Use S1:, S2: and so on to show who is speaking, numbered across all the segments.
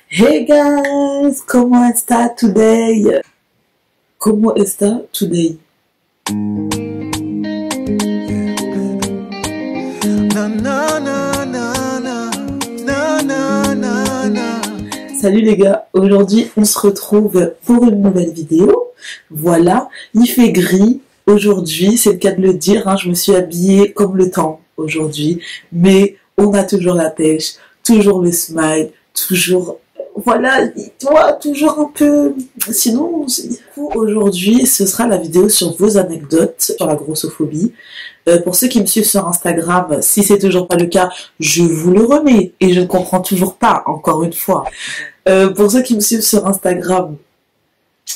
S1: Hey guys, ¿cómo está today? ¿Cómo está today?
S2: Na, na, na, na, na, na, na, na, na.
S1: Salut les gars, aujourd'hui on se retrouve pour une nouvelle vidéo. Voilà, il fait gris aujourd'hui, c'est le cas de le dire, hein, je me suis habillée comme le temps aujourd'hui, mais on a toujours la pêche, toujours le smile, toujours... Voilà, toi, toujours un peu... Sinon, du coup, aujourd'hui, ce sera la vidéo sur vos anecdotes sur la grossophobie. Pour ceux qui me suivent sur Instagram, si c'est toujours pas le cas, je vous le remets. Et je ne comprends toujours pas, encore une fois. Pour ceux qui me suivent sur Instagram,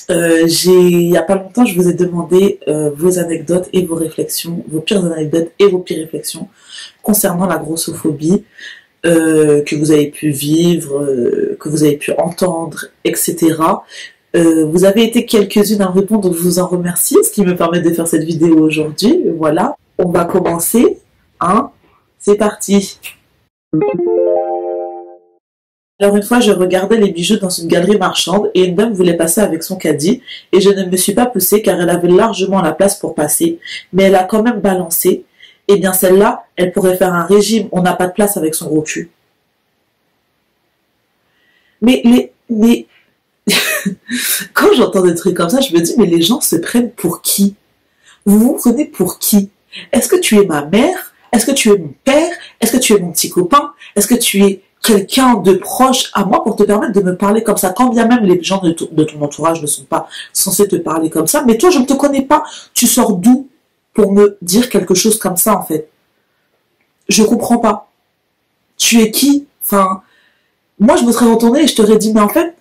S1: il y a pas longtemps, je vous ai demandé vos anecdotes et vos réflexions, vos pires anecdotes et vos pires réflexions concernant la grossophobie. Que vous avez pu vivre, que vous avez pu entendre, etc. Vous avez été quelques-unes à me répondre, donc je vous en remercie, ce qui me permet de faire cette vidéo aujourd'hui. Voilà, on va commencer. Hein, c'est parti. Alors une fois, je regardais les bijoux dans une galerie marchande et une dame voulait passer avec son caddie et je ne me suis pas poussée car elle avait largement la place pour passer, mais elle a quand même balancé. Eh bien celle-là, elle pourrait faire un régime, on n'a pas de place avec son gros cul. Mais quand j'entends des trucs comme ça, je me dis, mais les gens se prennent pour qui? Vous vous prenez pour qui? Est-ce que tu es ma mère? Est-ce que tu es mon père? Est-ce que tu es mon petit copain? Est-ce que tu es quelqu'un de proche à moi pour te permettre de me parler comme ça? Quand bien même les gens de ton entourage ne sont pas censés te parler comme ça, mais toi je ne te connais pas, tu sors d'où pour me dire quelque chose comme ça, en fait? Je comprends pas. Tu es qui? Enfin, moi, je me serais retournée et je t'aurais dit, mais en fait,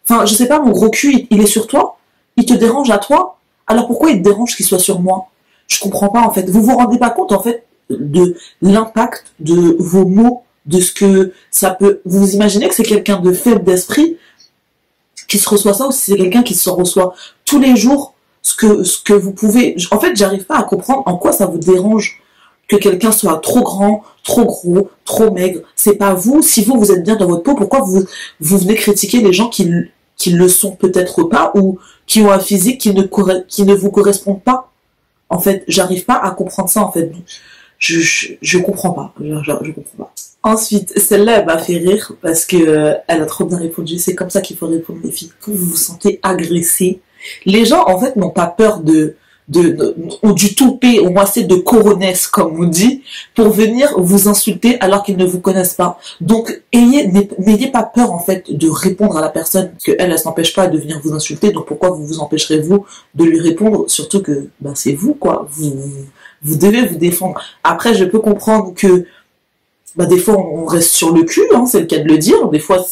S1: Enfin, je sais pas, mon gros cul, il est sur toi? Il te dérange à toi? Alors pourquoi il te dérange qu'il soit sur moi? Je comprends pas, en fait. Vous vous rendez pas compte, en fait, de l'impact de vos mots, de ce que ça peut... Vous imaginez que c'est quelqu'un de faible d'esprit qui se reçoit ça, ou si c'est quelqu'un qui se reçoit tous les jours ce que vous pouvez... En fait, j'arrive pas à comprendre en quoi ça vous dérange que quelqu'un soit trop grand, trop gros, trop maigre. C'est pas vous. Si vous êtes bien dans votre peau, pourquoi vous venez critiquer les gens qui le sont peut-être pas ou qui ont un physique qui ne vous correspond pas? En fait, j'arrive pas à comprendre ça, en fait. Je comprends pas. Je comprends pas. Ensuite, celle-là, elle m'a fait rire parce que elle a trop bien répondu. C'est comme ça qu'il faut répondre, les filles. Quand vous vous sentez agressé, les gens, en fait, n'ont pas peur ou du toupet, ou moi c'est de coronesse, comme on dit, pour venir vous insulter alors qu'ils ne vous connaissent pas. Donc, n'ayez pas peur, en fait, de répondre à la personne, parce qu'elle, elle s'empêche pas de venir vous insulter, donc pourquoi vous empêcherez-vous de lui répondre? Surtout que, bah, c'est vous, quoi. Vous devez vous défendre. Après, je peux comprendre que bah, des fois on reste sur le cul, hein, c'est le cas de le dire. Des fois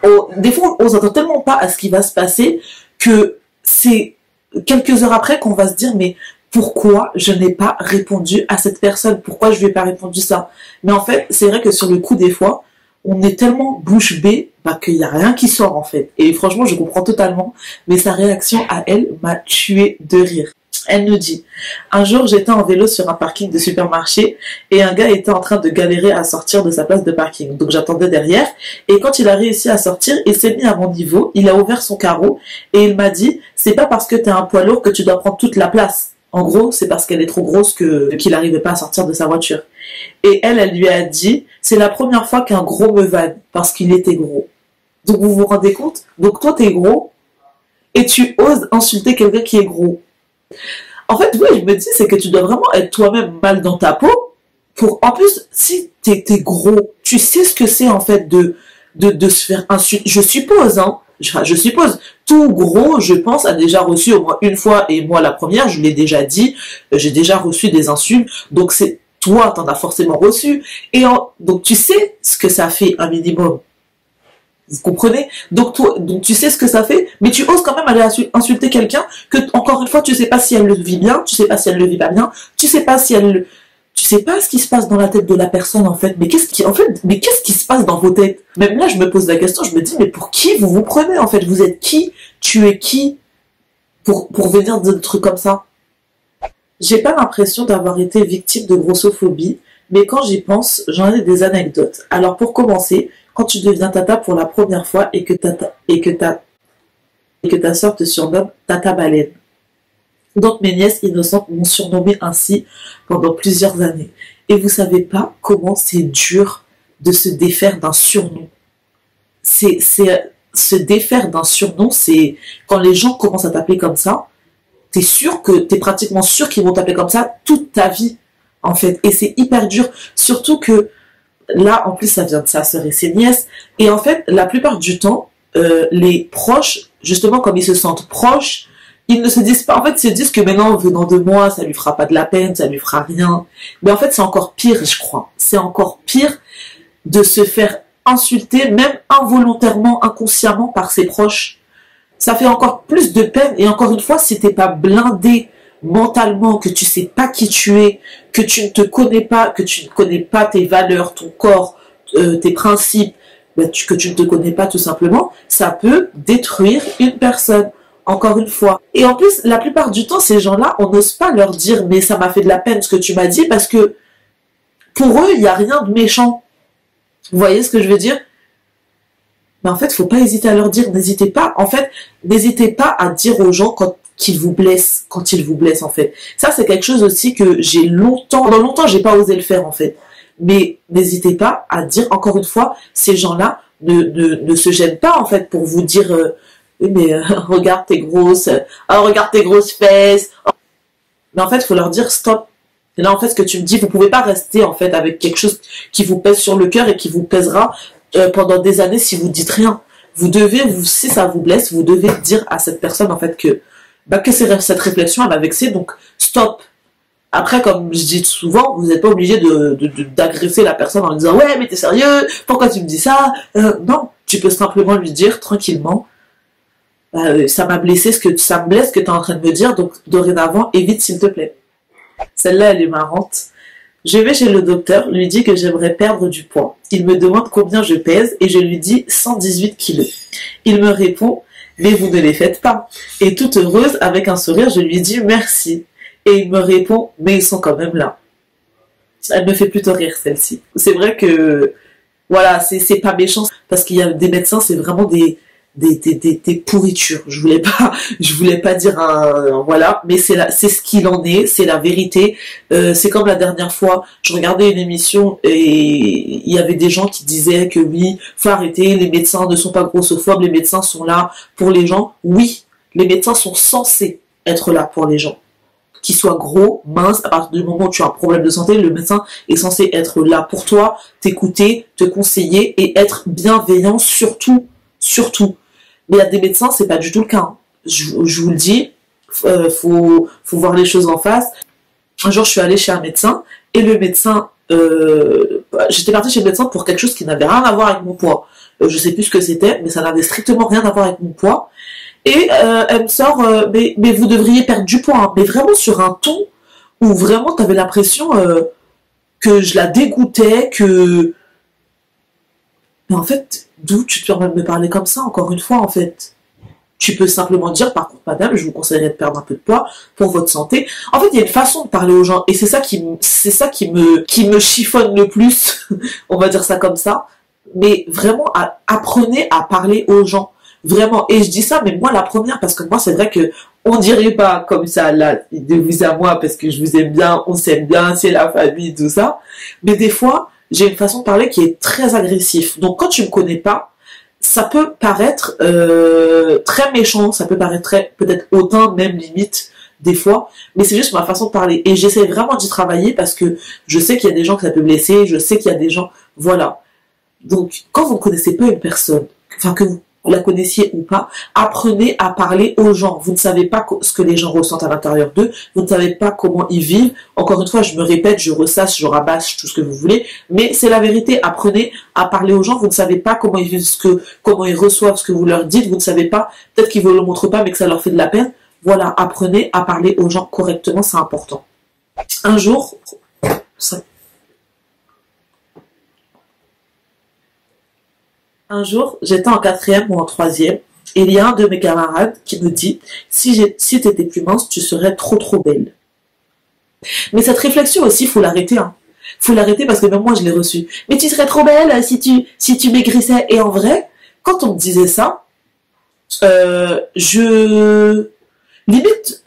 S1: on s'attend tellement pas à ce qui va se passer que c'est quelques heures après qu'on va se dire, mais pourquoi je n'ai pas répondu à cette personne? Pourquoi je lui ai pas répondu ça? Mais en fait, c'est vrai que sur le coup, des fois, on est tellement bouche bée bah, qu'il n'y a rien qui sort, en fait. Et franchement, je comprends totalement, mais sa réaction à elle m'a tué de rire. Elle nous dit, un jour j'étais en vélo sur un parking de supermarché et un gars était en train de galérer à sortir de sa place de parking. Donc j'attendais derrière et quand il a réussi à sortir, il s'est mis à mon niveau, il a ouvert son carreau et il m'a dit, c'est pas parce que t'es un poids lourd que tu dois prendre toute la place. En gros, c'est parce qu'elle est trop grosse qu'il n'arrivait pas à sortir de sa voiture. Et elle lui a dit, c'est la première fois qu'un gros me vanne parce qu'il était gros. Donc vous vous rendez compte? Donc toi t'es gros et tu oses insulter quelqu'un qui est gros. En fait, oui, je me dis, c'est que tu dois vraiment être toi-même mal dans ta peau pour, en plus, si t'es gros, tu sais ce que c'est, en fait, de se faire insulter. Je suppose, hein, je suppose, tout gros, je pense, a déjà reçu au moins une fois, et moi, la première, je l'ai déjà dit, j'ai déjà reçu des insultes, donc c'est, toi, t'en as forcément reçu, donc tu sais ce que ça fait, un minimum. Vous comprenez? Donc tu sais ce que ça fait, mais tu oses quand même aller insulter quelqu'un que, encore une fois, tu sais pas si elle le vit bien, tu sais pas si elle le vit pas bien, tu sais pas ce qui se passe dans la tête de la personne, en fait. Mais qu'est-ce qui se passe dans vos têtes? Même là, je me pose la question, je me dis, mais pour qui vous vous prenez, en fait? Vous êtes qui? Tu es qui? Pour venir dire des trucs comme ça? J'ai pas l'impression d'avoir été victime de grossophobie, mais quand j'y pense, j'en ai des anecdotes. Alors pour commencer, quand tu deviens tata pour la première fois et que ta sœur te surnomme Tata Baleine. Donc mes nièces innocentes m'ont surnommée ainsi pendant plusieurs années. Et vous savez pas comment c'est dur de se défaire d'un surnom. C'est se défaire d'un surnom, c'est quand les gens commencent à t'appeler comme ça, t'es pratiquement sûr qu'ils vont t'appeler comme ça toute ta vie, en fait. Et c'est hyper dur. Surtout que là, en plus, ça vient de sa sœur et ses nièces. Et en fait, la plupart du temps, les proches, justement, comme ils se sentent proches, ils ne se disent pas, en fait, ils se disent que maintenant, venant de moi, ça lui fera pas de la peine, ça lui fera rien. Mais en fait, c'est encore pire, je crois. C'est encore pire de se faire insulter, même involontairement, inconsciemment, par ses proches. Ça fait encore plus de peine. Et encore une fois, si t'es pas blindé mentalement, que tu sais pas qui tu es, que tu ne te connais pas, que tu ne connais pas tes valeurs, ton corps, tes principes, que tu ne te connais pas tout simplement, ça peut détruire une personne. Encore une fois. Et en plus, la plupart du temps, ces gens-là, on n'ose pas leur dire, mais ça m'a fait de la peine ce que tu m'as dit, parce que pour eux, il n'y a rien de méchant. Vous voyez ce que je veux dire? Mais en fait, faut pas hésiter à leur dire, n'hésitez pas. En fait, n'hésitez pas à dire aux gens quand ils vous blessent, en fait. Ça, c'est quelque chose aussi que pendant longtemps, j'ai pas osé le faire, en fait. Mais n'hésitez pas à dire, encore une fois, ces gens-là ne se gênent pas, en fait, pour vous dire, oui, mais regarde tes grosses fesses. Mais en fait, il faut leur dire stop. Et là, en fait, ce que tu me dis, vous pouvez pas rester, en fait, avec quelque chose qui vous pèse sur le cœur et qui vous pèsera pendant des années si vous dites rien. Vous devez, si ça vous blesse, vous devez dire à cette personne, en fait, que cette réflexion, elle m'a vexé, donc stop. Après, comme je dis souvent, vous n'êtes pas obligé d'agresser la personne en lui disant, ouais, mais t'es sérieux? Pourquoi tu me dis ça? Non, tu peux simplement lui dire tranquillement, ça m'a blessé, ça me blesse ce que tu es en train de me dire, donc dorénavant, évite s'il te plaît. Celle-là, elle est marrante. Je vais chez le docteur, lui dis que j'aimerais perdre du poids. Il me demande combien je pèse et je lui dis 118 kilos. Il me répond, mais vous ne les faites pas. Et toute heureuse, avec un sourire, je lui dis merci. Et il me répond, mais ils sont quand même là. Elle me fait plutôt rire, celle-ci. C'est vrai que, voilà, c'est pas méchant, parce qu'il y a des médecins, c'est vraiment des pourritures. Je voulais pas dire voilà, mais c'est ce qu'il en est, c'est la vérité. C'est comme la dernière fois, je regardais une émission et il y avait des gens qui disaient que oui, faut arrêter, les médecins ne sont pas grossophobes, les médecins sont là pour les gens. Oui, les médecins sont censés être là pour les gens. Qu'ils soient gros, minces, à partir du moment où tu as un problème de santé, le médecin est censé être là pour toi, t'écouter, te conseiller et être bienveillant surtout. Mais il y a des médecins, c'est pas du tout le cas. Hein. Je vous le dis, faut voir les choses en face. Un jour, je suis allée chez un médecin et le médecin, j'étais partie chez le médecin pour quelque chose qui n'avait rien à voir avec mon poids. Je sais plus ce que c'était, mais ça n'avait strictement rien à voir avec mon poids. Et elle me sort, mais vous devriez perdre du poids, hein. Mais vraiment sur un ton où vraiment t'avais l'impression que je la dégoûtais, que... Mais en fait, d'où tu te permets de me parler comme ça, encore une fois, en fait. Tu peux simplement dire, par contre, madame, je vous conseillerais de perdre un peu de poids pour votre santé. En fait, il y a une façon de parler aux gens, et c'est ça qui me chiffonne le plus, on va dire ça comme ça. Mais vraiment, apprenez à parler aux gens. Vraiment, et je dis ça, mais moi la première, parce que moi c'est vrai que on dirait pas comme ça là de vous à moi, parce que je vous aime bien, on s'aime bien, c'est la famille, tout ça. Mais des fois, j'ai une façon de parler qui est très agressif. Donc quand tu me connais pas, ça peut paraître très méchant, ça peut paraître peut-être hautain, même limite des fois, mais c'est juste ma façon de parler. Et j'essaie vraiment d'y travailler parce que je sais qu'il y a des gens que ça peut blesser, je sais qu'il y a des gens, voilà. Donc quand vous ne connaissez pas une personne, enfin que vous la connaissiez ou pas, apprenez à parler aux gens. Vous ne savez pas ce que les gens ressentent à l'intérieur d'eux, vous ne savez pas comment ils vivent. Encore une fois, je me répète, je ressasse, je rabâche, tout ce que vous voulez, mais c'est la vérité. Apprenez à parler aux gens, vous ne savez pas comment ils vivent comment ils reçoivent ce que vous leur dites, vous ne savez pas, peut-être qu'ils ne vous le montrent pas, mais que ça leur fait de la peine. Voilà, apprenez à parler aux gens correctement, c'est important. Un jour, j'étais en 4e ou en 3e, et il y a un de mes camarades qui me dit, si t'étais plus mince, tu serais trop belle. Mais cette réflexion aussi, il faut l'arrêter. Hein. Faut l'arrêter parce que même moi je l'ai reçu. Mais tu serais trop belle si tu maigrissais. Et en vrai, quand on me disait ça, limite,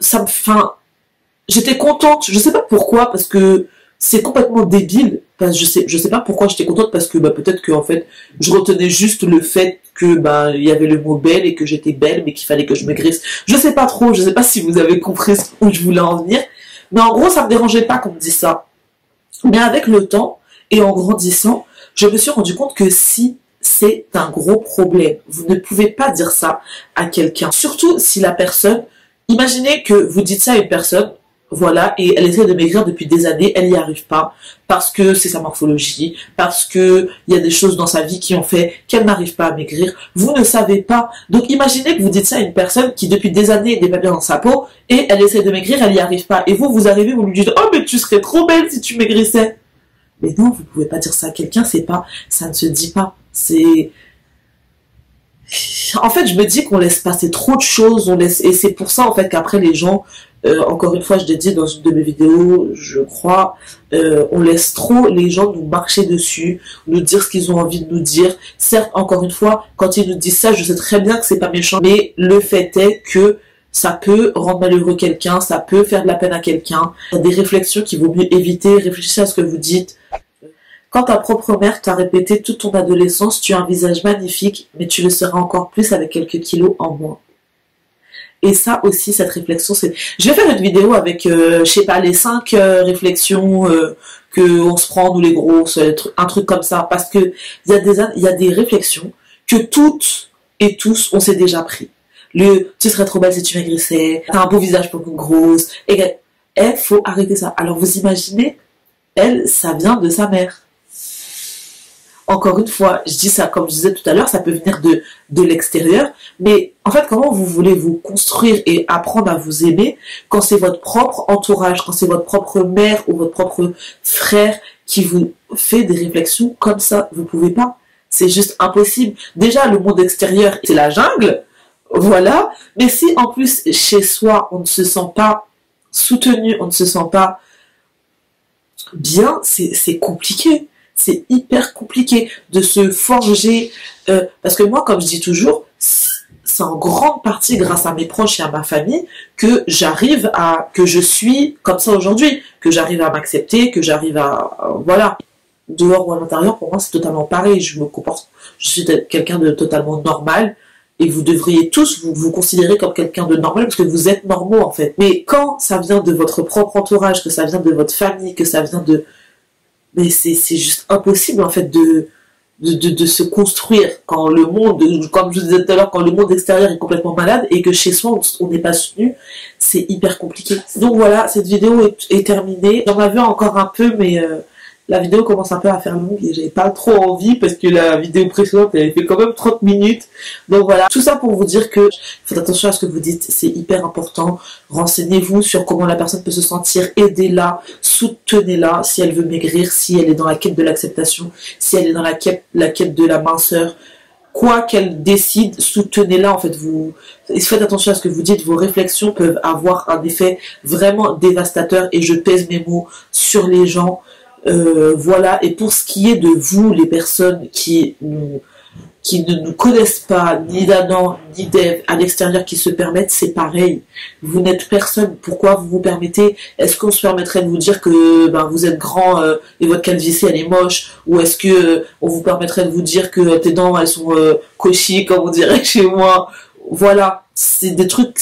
S1: j'étais contente. Je sais pas pourquoi, parce que c'est complètement débile. Enfin, je sais pas pourquoi j'étais contente, parce que peut-être que en fait, je retenais juste le fait que il y avait le mot belle et que j'étais belle, mais qu'il fallait que je maigrisse. Je sais pas trop. Je sais pas si vous avez compris où je voulais en venir. Mais en gros, ça me dérangeait pas qu'on me dise ça. Mais avec le temps et en grandissant, je me suis rendu compte que si c'est un gros problème, vous ne pouvez pas dire ça à quelqu'un. Surtout si la personne, imaginez que vous dites ça à une personne, voilà, et elle essaie de maigrir depuis des années, elle n'y arrive pas, parce que c'est sa morphologie, parce que il y a des choses dans sa vie qui ont fait qu'elle n'arrive pas à maigrir. Vous ne savez pas. Donc imaginez que vous dites ça à une personne qui depuis des années n'est pas bien dans sa peau, et elle essaie de maigrir, elle n'y arrive pas. Et vous arrivez, vous lui dites, oh mais tu serais trop belle si tu maigrissais. Mais non, vous pouvez pas dire ça à quelqu'un, ça ne se dit pas. En fait, je me dis qu'on laisse passer trop de choses, et c'est pour ça en fait qu'après les gens, encore une fois, je l'ai dit dans une de mes vidéos, je crois, on laisse trop les gens nous marcher dessus, nous dire ce qu'ils ont envie de nous dire. Certes, encore une fois, quand ils nous disent ça, je sais très bien que c'est pas méchant, mais le fait est que ça peut rendre malheureux quelqu'un, ça peut faire de la peine à quelqu'un. Il y a des réflexions qu'il vaut mieux éviter. Réfléchissez à ce que vous dites. Quand ta propre mère t'a répété toute ton adolescence, tu as un visage magnifique, mais tu le seras encore plus avec quelques kilos en moins. Et ça aussi, cette réflexion, c'est... Je vais faire une vidéo avec, je sais pas, les 5 réflexions que on se prend, nous les grosses, un truc comme ça, parce que il y a des réflexions que toutes et tous, on s'est déjà pris. Tu serais trop belle si tu maigrissais, t'as un beau visage pour une grosse, et faut arrêter ça. Alors vous imaginez, elle, ça vient de sa mère. Encore une fois, je dis ça comme je disais tout à l'heure, ça peut venir de l'extérieur, mais en fait, comment vous voulez vous construire et apprendre à vous aimer quand c'est votre propre entourage, quand c'est votre propre mère ou votre propre frère qui vous fait des réflexions comme ça? Vous pouvez pas, c'est juste impossible. Déjà, le monde extérieur, c'est la jungle, voilà, mais si en plus, chez soi, on ne se sent pas soutenu, on ne se sent pas bien, c'est compliqué. C'est hyper compliqué de se forger, parce que moi, comme je dis toujours, c'est en grande partie grâce à mes proches et à ma famille que que je suis comme ça aujourd'hui, que j'arrive à m'accepter, que j'arrive à, voilà. Dehors ou à l'intérieur, pour moi, c'est totalement pareil. Je suis quelqu'un de totalement normal, et vous devriez tous vous considérer comme quelqu'un de normal, parce que vous êtes normaux, en fait. Mais quand ça vient de votre propre entourage, que ça vient de votre famille, que ça vient de... Mais c'est juste impossible, en fait, de se construire quand le monde, comme je vous disais tout à l'heure, quand le monde extérieur est complètement malade et que chez soi, on n'est pas soutenu, c'est hyper compliqué. Donc voilà, cette vidéo est terminée. J'en avais encore un peu, mais la vidéo commence un peu à faire longue et j'avais pas trop envie parce que la vidéo précédente, elle avait fait quand même 30 minutes. Donc voilà, tout ça pour vous dire que faites attention à ce que vous dites, c'est hyper important. Renseignez-vous sur comment la personne peut se sentir, aidez-la, soutenez-la si elle veut maigrir, si elle est dans la quête de l'acceptation, si elle est dans la quête de la minceur. Quoi qu'elle décide, soutenez-la, en fait, faites attention à ce que vous dites, vos réflexions peuvent avoir un effet vraiment dévastateur, et je pèse mes mots sur les gens. Voilà, et pour ce qui est de vous, les personnes qui ne nous connaissent pas, ni d'Adam, ni d'Ève, à l'extérieur, qui se permettent, c'est pareil. Vous n'êtes personne. Pourquoi vous vous permettez? Est-ce qu'on se permettrait de vous dire que vous êtes grand et votre calvitie elle est moche? Ou est-ce que on vous permettrait de vous dire que tes dents elles sont cauchées, comme on dirait chez moi? Voilà, c'est des trucs,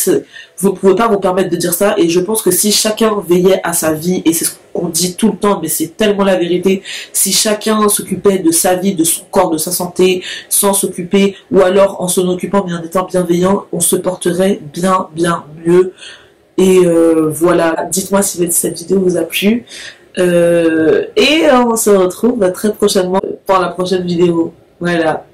S1: vous ne pouvez pas vous permettre de dire ça, et je pense que si chacun veillait à sa vie, et c'est ce qu'on dit tout le temps, mais c'est tellement la vérité, si chacun s'occupait de sa vie, de son corps, de sa santé, sans s'occuper, ou alors en s'en occupant mais en étant bienveillant, on se porterait bien mieux. Et voilà, dites-moi si cette vidéo vous a plu, et on se retrouve très prochainement pour la prochaine vidéo. Voilà.